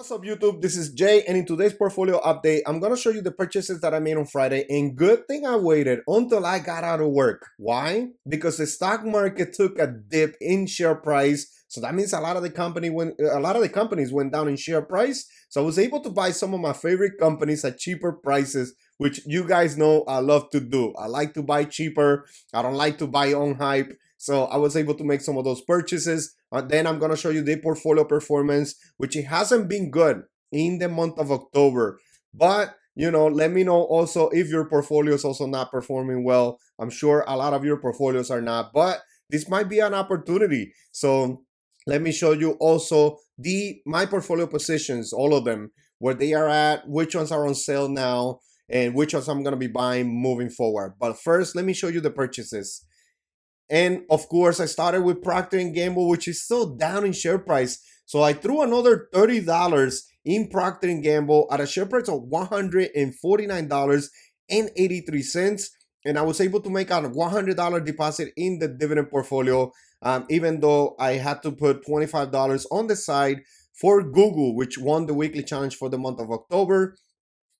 What's up, YouTube? This is Jay, and in today's portfolio update, I'm going to show you the purchases that I made on Friday. And good thing I waited until I got out of work. Why? Because the stock market took a dip in share price. So that means a lot of the companies went down in share price. So I was able to buy some of my favorite companies at cheaper prices, which you guys know I love to do. I like to buy cheaper. I don't like to buy on hype. So I was able to make some of those purchases. Then I'm going to show you the portfolio performance, which it hasn't been good in the month of October. But, let me know also if your portfolio is also not performing well. I'm sure a lot of your portfolios are not, but this might be an opportunity. So let me show you also my portfolio positions, all of them, where they are at, which ones are on sale now, and which ones I'm going to be buying moving forward. But first, let me show you the purchases. And of course, I started with Procter & Gamble, which is still down in share price. So I threw another $30 in Procter & Gamble at a share price of $149.83. And I was able to make a $100 deposit in the dividend portfolio, even though I had to put $25 on the side for Google, which won the weekly challenge for the month of October.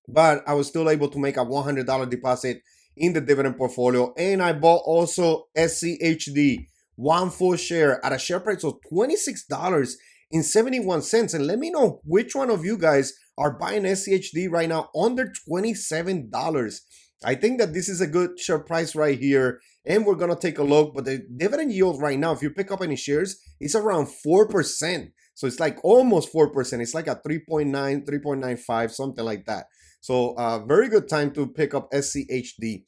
But I was still able to make a $100 deposit in the dividend portfolio. And I bought also SCHD, one full share at a share price of $26.71. And let me know which one of you guys are buying SCHD right now under $27. I think that this is a good share price right here. And we're going to take a look. But the dividend yield right now, if you pick up any shares, it's around 4%. So it's like almost 4%. It's like a 3.9, 3.95, something like that. So very good time to pick up SCHD.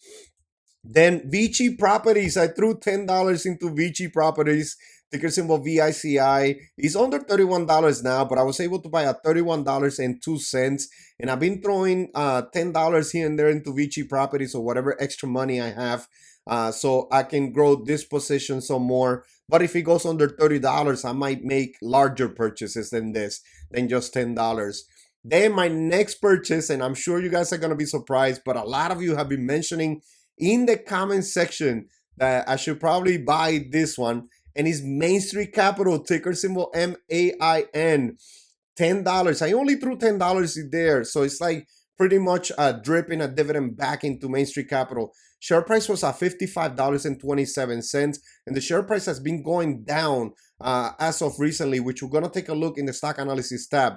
Then Vici Properties. I threw $10 into Vici Properties. Ticker symbol VICI. It's under $31 now, but I was able to buy at $31.02. And I've been throwing $10 here and there into Vici Properties or whatever extra money I have. So I can grow this position some more. But if it goes under $30, I might make larger purchases than just $10. Then my next purchase, and I'm sure you guys are going to be surprised, but a lot of you have been mentioning in the comment section that I should probably buy this one. And it's Main Street Capital, ticker symbol MAIN. $10. I only threw $10 in there. So it's like pretty much dripping a dividend back into Main Street Capital. Share price was at $55.27. And the share price has been going down as of recently, which we're going to take a look in the stock analysis tab.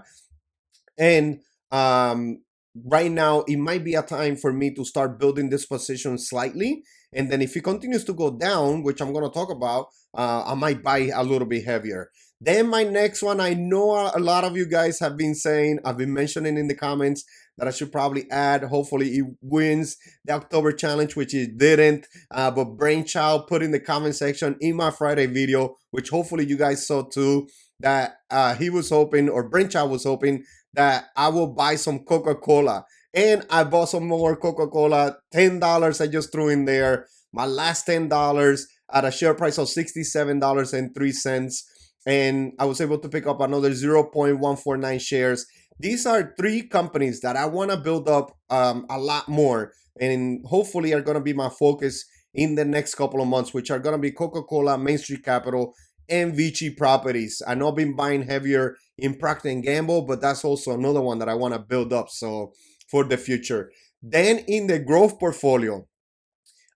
And right now, it might be a time for me to start building this position slightly. And then if it continues to go down, which I'm going to talk about, I might buy a little bit heavier. Then my next one, I know a lot of you guys have been saying, I've been mentioning in the comments that I should probably add. Hopefully it wins the October challenge, which it didn't. But Brainchild put in the comment section in my Friday video, which hopefully you guys saw too, that he was hoping, or Brainchild was hoping, that I will buy some Coca-Cola. And I bought some more Coca-Cola, $10 I just threw in there. My last $10 at a share price of $67.03. And I was able to pick up another 0.149 shares. These are three companies that I want to build up a lot more. And hopefully are going to be my focus in the next couple of months, which are going to be Coca-Cola, Main Street Capital, and Vici Properties. I know I've been buying heavier in Procter & Gamble, but that's also another one that I want to build up so for the future. Then in the growth portfolio,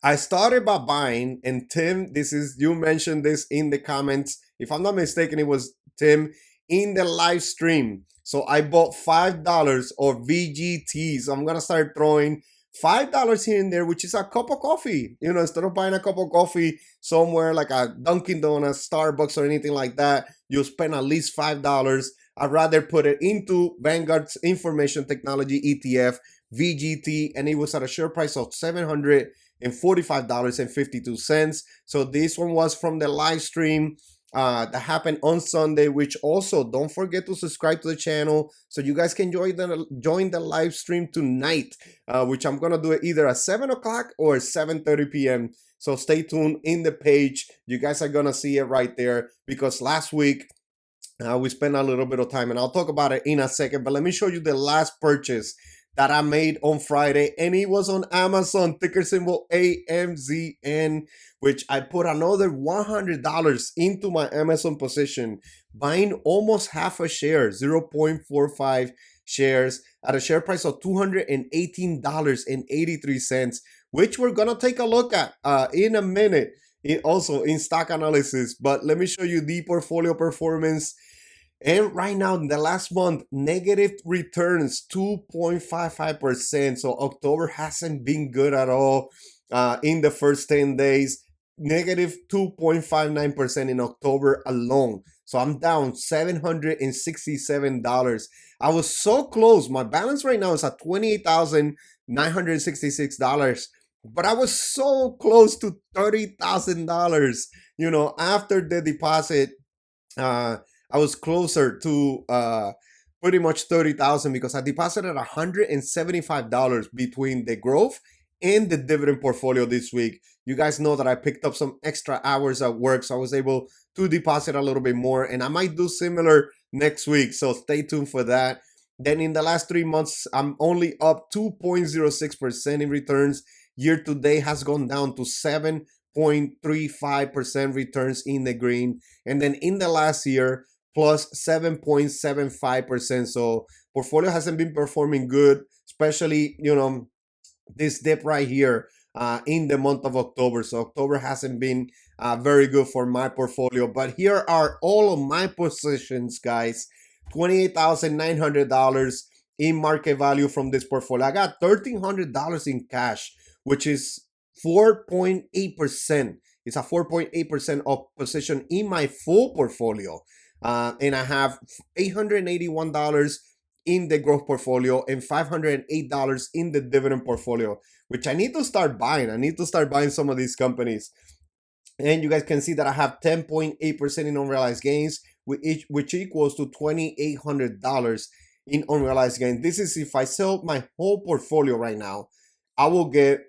I started by buying, and Tim, you mentioned this in the comments. If I'm not mistaken, it was Tim in the live stream. So I bought $5 of VGT. So I'm going to start throwing $5 here and there, which is a cup of coffee. Instead of buying a cup of coffee somewhere like a Dunkin' Donuts, Starbucks, or anything like that, you'll spend at least $5. I'd rather put it into Vanguard's Information Technology ETF, VGT, and it was at a share price of $745.52. So this one was from the live stream that happened on Sunday, which also don't forget to subscribe to the channel so you guys can join the live stream tonight, which I'm gonna do it either at 7 o'clock or 7:30 p.m. So stay tuned in the page. You guys are gonna see it right there, because last week we spent a little bit of time, and I'll talk about it in a second. But let me show you the last purchase. that I made on Friday, and it was on Amazon, ticker symbol AMZN, which I put another $100 into my Amazon position, buying almost half a share, 0.45 shares at a share price of $218.83, which we're gonna take a look at in a minute. Also in stock analysis, but let me show you the portfolio performance. And right now, in the last month, negative returns 2.55%. So October hasn't been good at all in the first 10 days. Negative 2.59% in October alone. So I'm down $767. I was so close. My balance right now is at $28,966. But I was so close to $30,000, after the deposit. uh, I was closer to pretty much 30,000 because I deposited $175 between the growth and the dividend portfolio this week. You guys know that I picked up some extra hours at work, so I was able to deposit a little bit more, and I might do similar next week. So stay tuned for that. Then in the last 3 months, I'm only up 2.06% in returns. Year to date has gone down to 7.35% returns in the green. And then in the last year, plus 7.75%. So portfolio hasn't been performing good, especially, this dip right here in the month of October. So October hasn't been very good for my portfolio. But here are all of my positions, guys. $28,900 in market value from this portfolio. I got $1,300 in cash, which is 4.8%. It's a 4.8% of position in my full portfolio. And I have $881 in the growth portfolio and $508 in the dividend portfolio, which I need to start buying. I need to start buying some of these companies. And you guys can see that I have 10.8% in unrealized gains, which equals to $2,800 in unrealized gains. This is if I sell my whole portfolio right now, I will get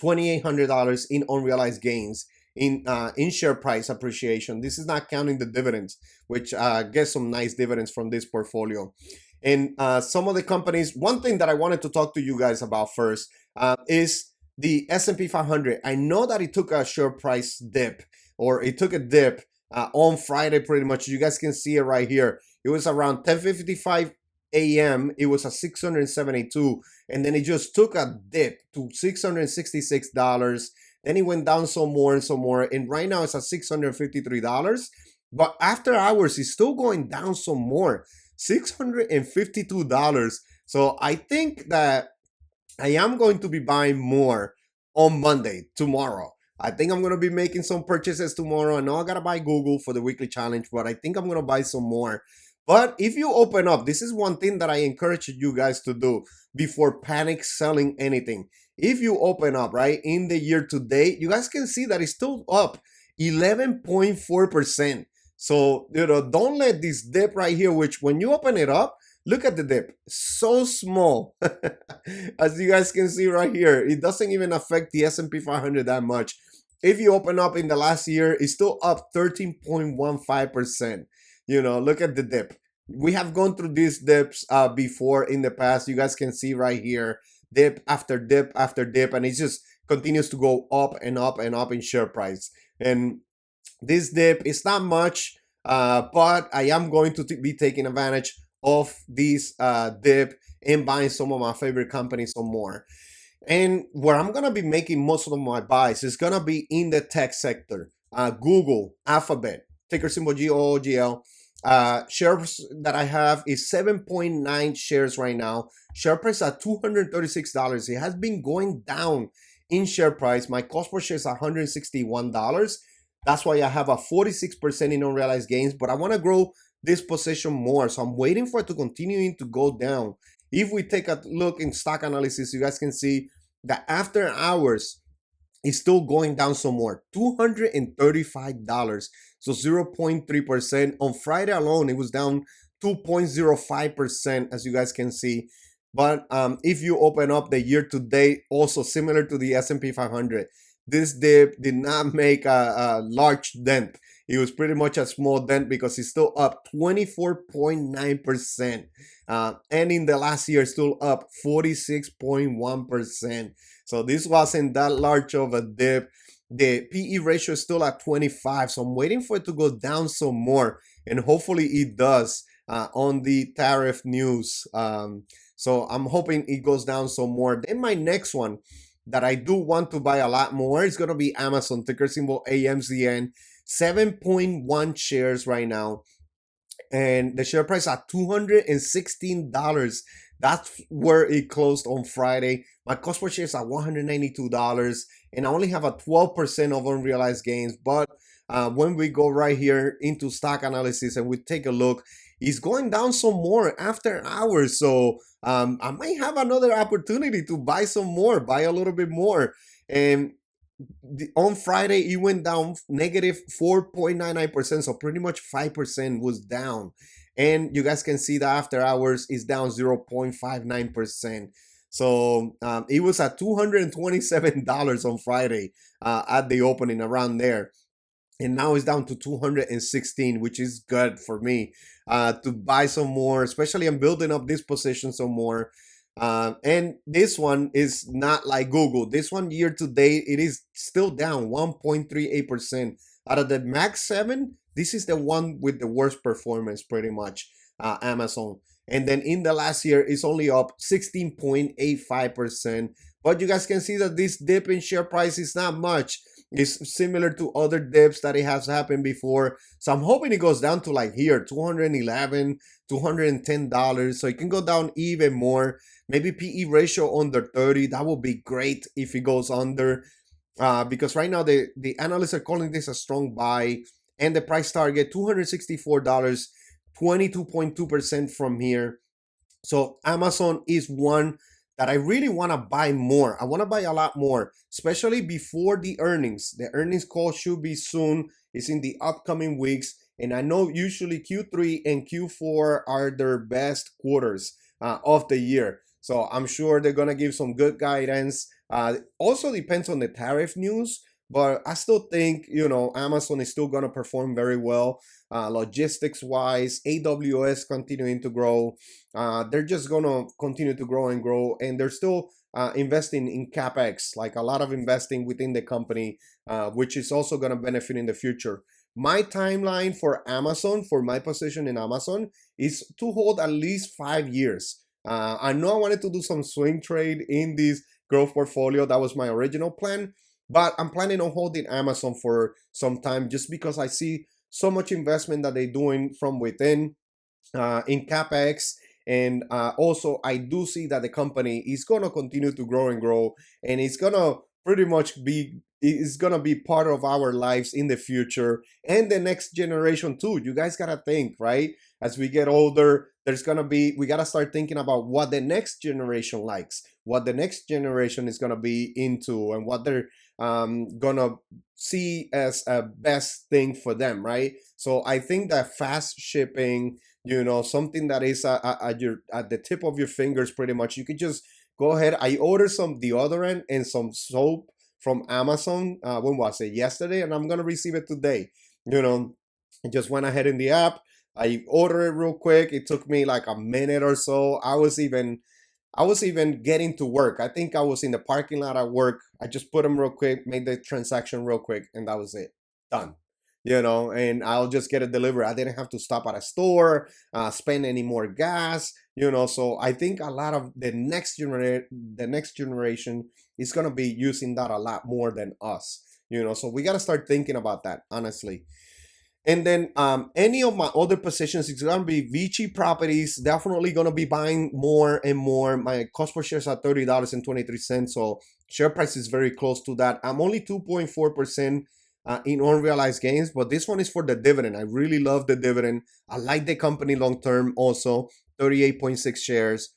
$2,800 in unrealized gains in share price appreciation. This is not counting the dividends, which get some nice dividends from this portfolio. And some of the companies, one thing that I wanted to talk to you guys about first is the S&P 500. I know that it took a share price dip, or it took a dip on Friday pretty much. You guys can see it right here. It was around 10:55 a.m. It was at 672, and then it just took a dip to $666. Then it went down some more and some more, and right now it's at $653. But after hours, it's still going down some more, $652. So I think that I am going to be buying more on Monday, tomorrow. I think I'm going to be making some purchases tomorrow. I know I got to buy Google for the weekly challenge, but I think I'm going to buy some more. But if you open up, this is one thing that I encourage you guys to do before panic selling anything. If you open up, right, in the year to date, you guys can see that it's still up 11.4%. So, don't let this dip right here, which when you open it up, look at the dip, so small. As you guys can see right here, it doesn't even affect the S&P 500 that much. If you open up in the last year, it's still up 13.15%. Look at the dip. We have gone through these dips before in the past. You guys can see right here, dip after dip after dip, and it just continues to go up and up and up in share price. And this dip is not much, but I am going to be taking advantage of this dip and buying some of my favorite companies some more. And where I'm going to be making most of my buys is going to be in the tech sector. Google, Alphabet, ticker symbol GOOGL. Shares that I have is 7.9 shares right now. Share price at $236. It has been going down in share price. My cost per share is $161. That's why I have a 46% in unrealized gains, but I want to grow this position more. So I'm waiting for it to continue to go down. If we take a look in stock analysis, you guys can see that after hours, it's still going down some more, $235. So 0.3%. On Friday alone, it was down 2.05%, as you guys can see. But if you open up the year to date, also similar to the S&P 500, this dip did not make a large dent it was pretty much a small dent because it's still up 24.9%. And in the last year, still up 46.1%. So this wasn't that large of a dip. The PE ratio is still at 25. So I'm waiting for it to go down some more. And hopefully it does on the tariff news. So I'm hoping it goes down some more. Then my next one that I do want to buy a lot more is going to be Amazon, ticker symbol AMZN, 7.1 shares right now. And the share price at $216. That's where it closed on Friday. My cost per share is at $192, and I only have a 12% of unrealized gains. But when we go right here into stock analysis and we take a look, it's going down some more after hours. So I might have another opportunity to buy some more, buy a little bit more. And on Friday, it went down negative 4.99%. So pretty much 5% was down. And you guys can see the after hours is down 0.59%. So it was at $227 on Friday at the opening, around there. And now it's down to 216, which is good for me to buy some more, especially I'm building up this position some more. And this one is not like Google. This one year to date, it is still down 1.38%. Out of the max 7, this is the one with the worst performance, pretty much, Amazon. And then in the last year, it's only up 16.85%. But you guys can see that this dip in share price is not much. It's similar to other dips that it has happened before. So I'm hoping it goes down to like here, $211, $210. So it can go down even more. Maybe PE ratio under 30. That would be great if it goes under. Because right now the analysts are calling this a strong buy. And the price target, $264, 22.2% from here. So Amazon is one that I really want to buy more. I want to buy a lot more, especially before the earnings. The earnings call should be soon. It's in the upcoming weeks. And I know usually Q3 and Q4 are their best quarters of the year. So I'm sure they're going to give some good guidance. Also depends on the tariff news. But I still think, Amazon is still going to perform very well. Logistics wise, AWS continuing to grow. They're just going to continue to grow and grow. And they're still investing in CapEx, like a lot of investing within the company, which is also going to benefit in the future. My timeline for Amazon, for my position in Amazon, is to hold at least 5 years. I know I wanted to do some swing trade in this growth portfolio. That was my original plan. But I'm planning on holding Amazon for some time just because I see so much investment that they're doing from within in CapEx. And also, I do see that the company is going to continue to grow and grow. And it's going to pretty much it's going to be part of our lives in the future and the next generation too. You guys got to think, right? As we get older, we got to start thinking about what the next generation likes, what the next generation is going to be into, and what they're gonna see as a best thing for them, right? So I think that fast shipping, something that is at the tip of your fingers, pretty much. You could just go ahead. I ordered some deodorant and some soap from Amazon. When was it? Yesterday, and I'm gonna receive it today. I just went ahead in the app. I ordered it real quick. It took me like a minute or so. I was even getting to work. I think I was in the parking lot at work. I just put them real quick, made the transaction real quick, and that was it. Done. And I'll just get it delivered. I didn't have to stop at a store, spend any more gas, So I think a lot of the next generation is gonna be using that a lot more than us. So we gotta start thinking about that, honestly. And then any of my other positions, it's going to be Vici properties. Definitely going to be buying more and more. My cost per share is at $30.23. So share price is very close to that. I'm only 2.4% in unrealized gains, but this one is for the dividend. I really love the dividend. I like the company long term also. 38.6 shares.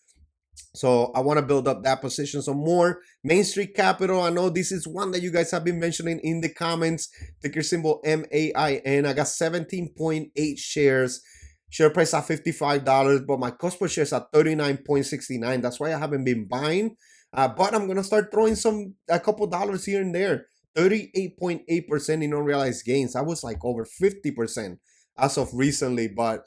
So I want to build up that position some more. Main Street Capital, I know this is one that you guys have been mentioning in the comments. Ticker symbol MAIN. I got 17.8 shares. Share price at $55, but my cost per share is at 39.69. That's why I haven't been buying. But I'm going to start throwing a couple dollars here and there 38.8% in unrealized gains. I was like over 50% as of recently, but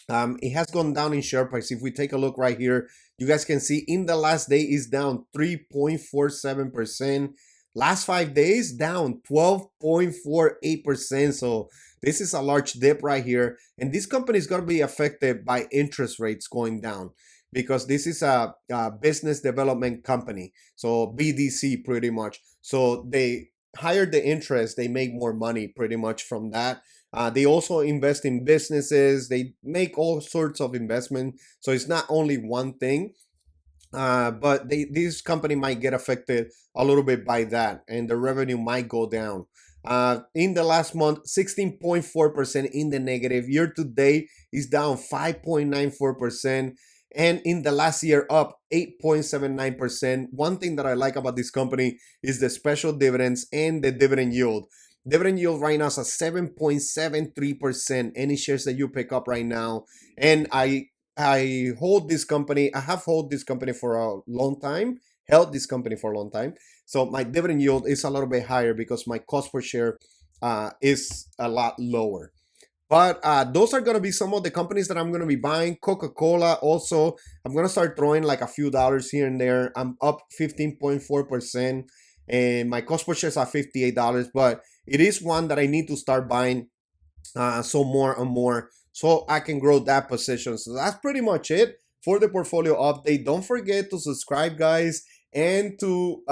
it has gone down in share price. If we take a look right here, you guys can see in the last day is down 3.47%. Last 5 days down 12.48%. So this is a large dip right here. And this company is going to be affected by interest rates going down because this is a business development company. So BDC pretty much. So they higher the interest, they make more money pretty much from that. They also invest in businesses. They make all sorts of investment. So it's not only one thing. But this company might get affected a little bit by that, and the revenue might go down. In the last month, 16.4% in the negative. Year to date is down 5.94%. And in the last year, up 8.79%. One thing that I like about this company is the special dividends and the dividend yield. Dividend yield right now is at 7.73%. Any shares that you pick up right now. And I hold this company. I have held this company for a long time. Held this company for a long time. So my dividend yield is a little bit higher because my cost per share is a lot lower. But those are going to be some of the companies that I'm going to be buying. Coca-Cola also, I'm going to start throwing like a few dollars here and there. I'm up 15.4%. And my cost per share is at $58. But it is one that I need to start buying so more and more so I can grow that position. So that's pretty much it for the portfolio update. Don't forget to subscribe, guys, and to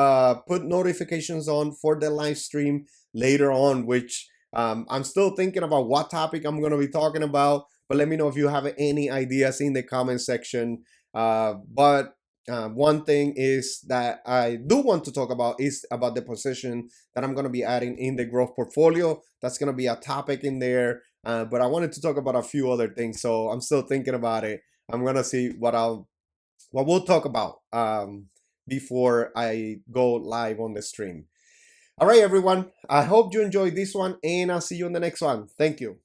put notifications on for the live stream later on, which I'm still thinking about what topic I'm going to be talking about. But let me know if you have any ideas in the comment section. But one thing is that I do want to talk about is about the position that I'm going to be adding in the growth portfolio. That's going to be a topic in there. But I wanted to talk about a few other things, so I'm still thinking about it. I'm going to see what we'll talk about before I go live on the stream. All right, everyone. I hope you enjoyed this one, and I'll see you on the next one. Thank you.